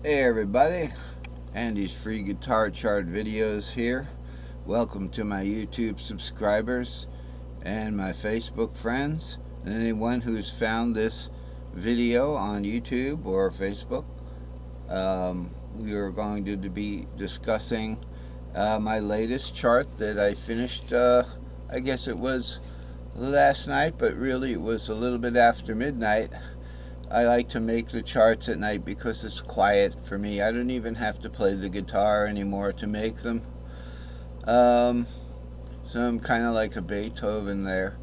Hey everybody, Andy's free guitar chart videos here. Welcome to my YouTube subscribers and my Facebook friends and anyone who's found this video on YouTube or Facebook. We are going to be discussing my latest chart that I finished, I guess it was last night, but really it was a little bit after midnight. I like to make the charts at night because it's quiet for me. I don't even have to play the guitar anymore to make them. Um, so I'm kind of like a Beethoven there.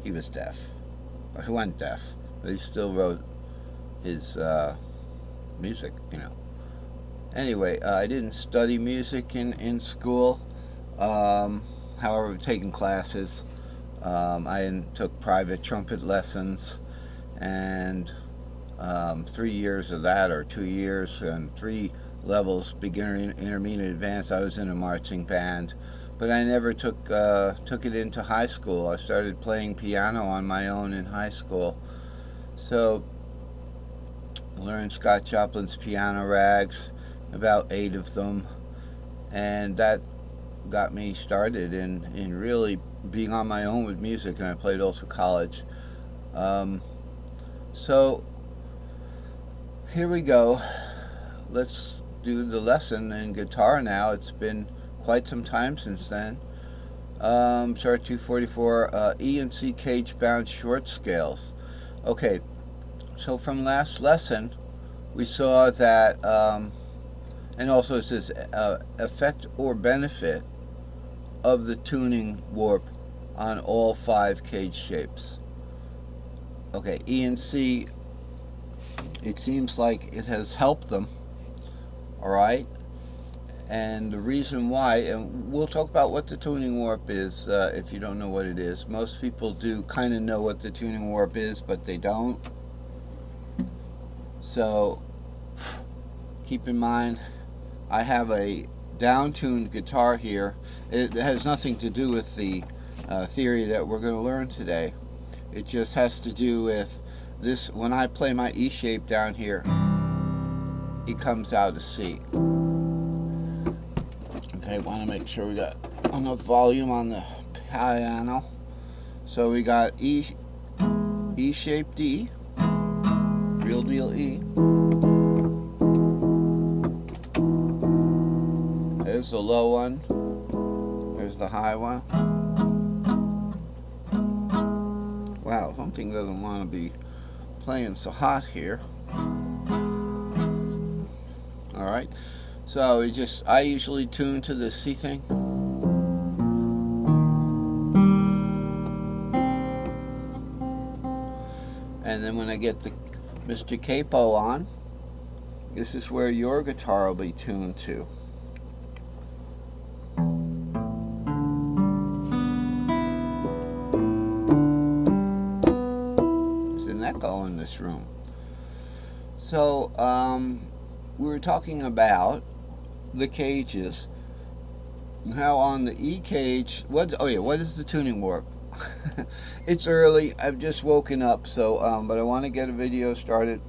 He was deaf. Or he wasn't deaf, but he still wrote his music, you know. Anyway, I didn't study music in school. Um, However, taking classes. I took private trumpet lessons and 3 years of that, or 2 years, and 3 levels: beginner, intermediate, advanced. I was in a marching band, but I never took it into high school. I started playing piano on my own in high school. So I learned Scott Joplin's piano rags, about 8 of them, and that got me started in really being on my own with music. And I played all through college. Um, so here we go. Let's do the lesson in guitar now. It's been quite some time since then. Chart 244, E and C cage bound short scales. Okay, so from last lesson, we saw that, and also it says effect or benefit of the tuning warp on all 5 cage shapes. Okay, E and C, it seems like it has helped them, all right? And the reason why, and we'll talk about what the tuning warp is if you don't know what it is. Most people do kind of know what the tuning warp is, but they don't. So keep in mind, I have a down-tuned guitar here. It has nothing to do with the theory that we're going to learn today. It just has to do with this. When I play my E shape down here, it comes out a C. Okay, want to make sure we got enough volume on the piano. So we got E shaped E, real deal E. There's the low one. There's the high one. Wow, something doesn't want to be playing so hot here. All right. So I usually tune to the C thing. And then when I get the Mr. Capo on, this is where your guitar will be tuned to. There's an echo in this room. So we were talking about the cages. How on the E cage, what is the tuning warp? It's early. I've just woken up, so but I want to get a video started.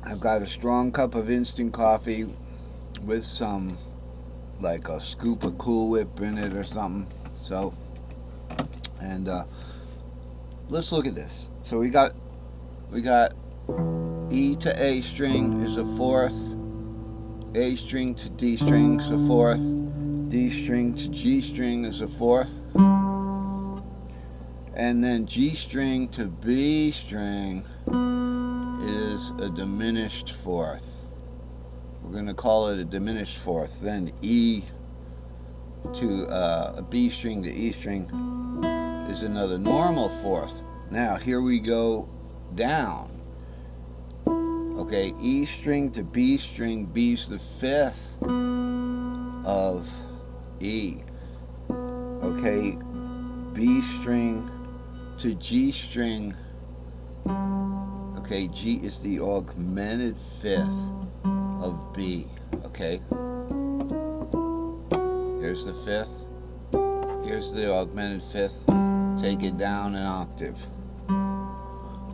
I've got a strong cup of instant coffee with some, like a scoop of Cool Whip in it or something. So, and let's look at this. So we got E to A string is a fourth, A string to D string is a fourth, D string to G string is a fourth, and then G string to B string is a diminished fourth. We're going to call it a diminished fourth. Then E to a B string to E string is another normal fourth. Now here we go down. Okay, E string to B string, B's the fifth of E. Okay, B string to G string. Okay, G is the augmented fifth of B. Okay, here's the fifth, here's the augmented fifth. Take it down an octave.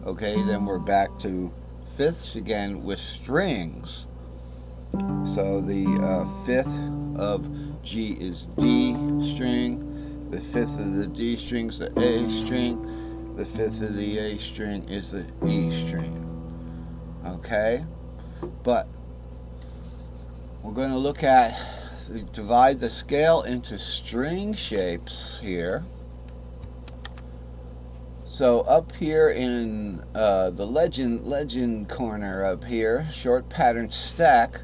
Okay, then we're back to fifths again with strings. So the fifth of G is D string, the fifth of the D string is the A string, the fifth of the A string is the E string. Okay, but we're going to look at, divide the scale into string shapes here. So up here in the legend corner up here, short pattern stack,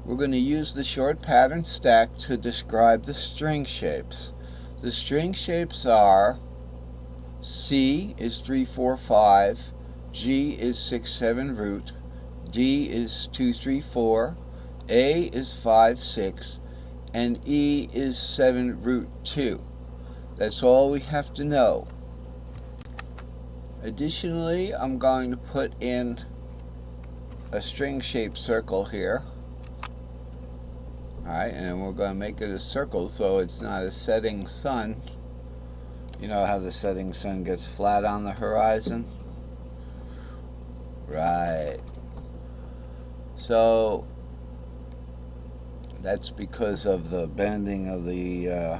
we're going to use the short pattern stack to describe the string shapes. The string shapes are C is 3, 4, 5, G is 6, 7 root, D is 2, 3, 4, A is 5, 6, and E is 7 root 2. That's all we have to know. Additionally, I'm going to put in a string shaped circle here. Alright, and we're going to make it a circle so it's not a setting sun. You know how the setting sun gets flat on the horizon? Right. So that's because of the bending of the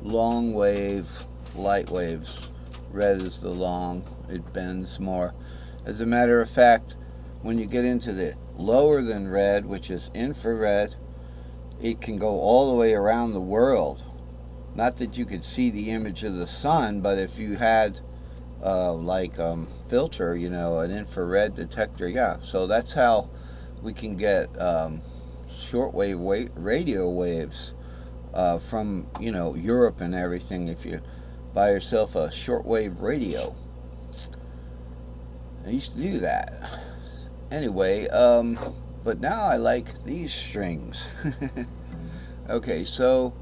long wave, light waves. Red is the long, it bends more. As a matter of fact, when you get into the lower than red, which is infrared, it can go all the way around the world. Not that you could see the image of the sun, but if you had filter, you know, an infrared detector, yeah. So that's how we can get shortwave radio waves from, you know, Europe and everything if you buy yourself a shortwave radio. I used to do that. Anyway, but now I like these strings. Okay, so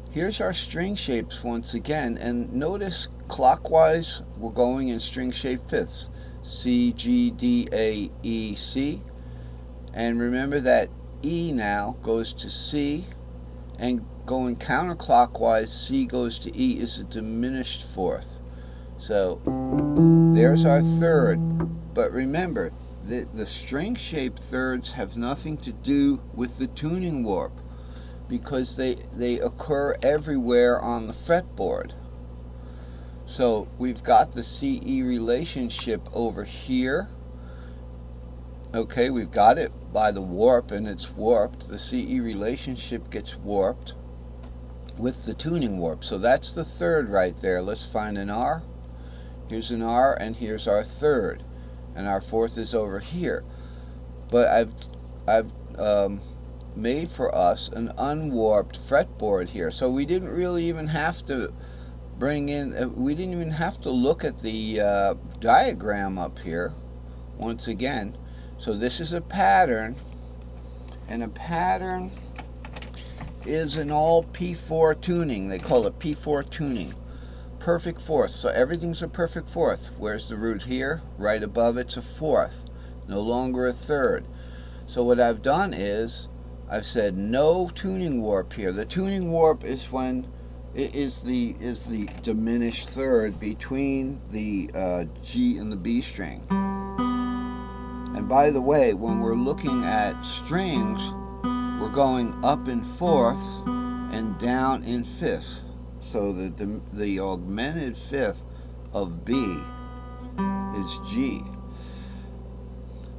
here's our string shapes once again, and notice clockwise we're going in string shape fifths. C, G, D, A, E, C. And remember that E now goes to C, and going counterclockwise, C goes to E is a diminished fourth. So there's our third. But remember, the string shape thirds have nothing to do with the tuning warp, because they occur everywhere on the fretboard. So we've got the CE relationship over here. Okay, we've got it by the warp, and it's warped. The CE relationship gets warped with the tuning warp. So that's the third right there. Let's find an R. Here's an R, and here's our third. And our fourth is over here. But I've made for us an unwarped fretboard here. So we didn't really even have to bring in, we didn't even have to look at the diagram up here once again. So this is a pattern, and a pattern is an all P4 tuning. They call it P4 tuning. Perfect fourth. So everything's a perfect fourth. Where's the root here? Right above it's a fourth. No longer a third. So what I've done is I've said no tuning warp here. The tuning warp is when it is the diminished third between the G and the B string. And by the way, when we're looking at strings, we're going up in fourths and down in fifths. So the augmented fifth of B is G.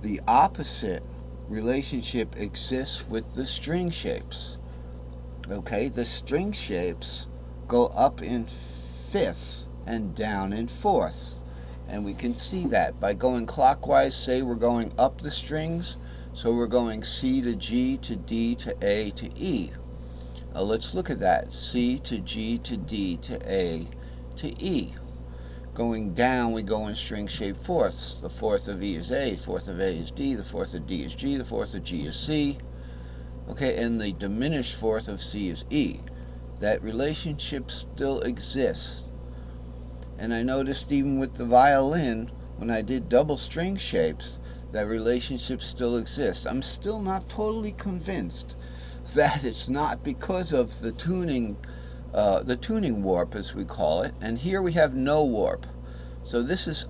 The opposite relationship exists with the string shapes. Okay, the string shapes go up in fifths and down in fourths. And we can see that by going clockwise. Say we're going up the strings, so we're going C to G to D to A to E. Now let's look at that. C to G to D to A to E. Going down, we go in string shaped fourths. The fourth of E is A, fourth of A is D, the fourth of D is G, the fourth of G is C. Okay, and the diminished fourth of C is E. That relationship still exists. And I noticed even with the violin, when I did double string shapes, that relationship still exists. I'm still not totally convinced that it's not because of the tuning warp, as we call it. And here we have no warp. So this is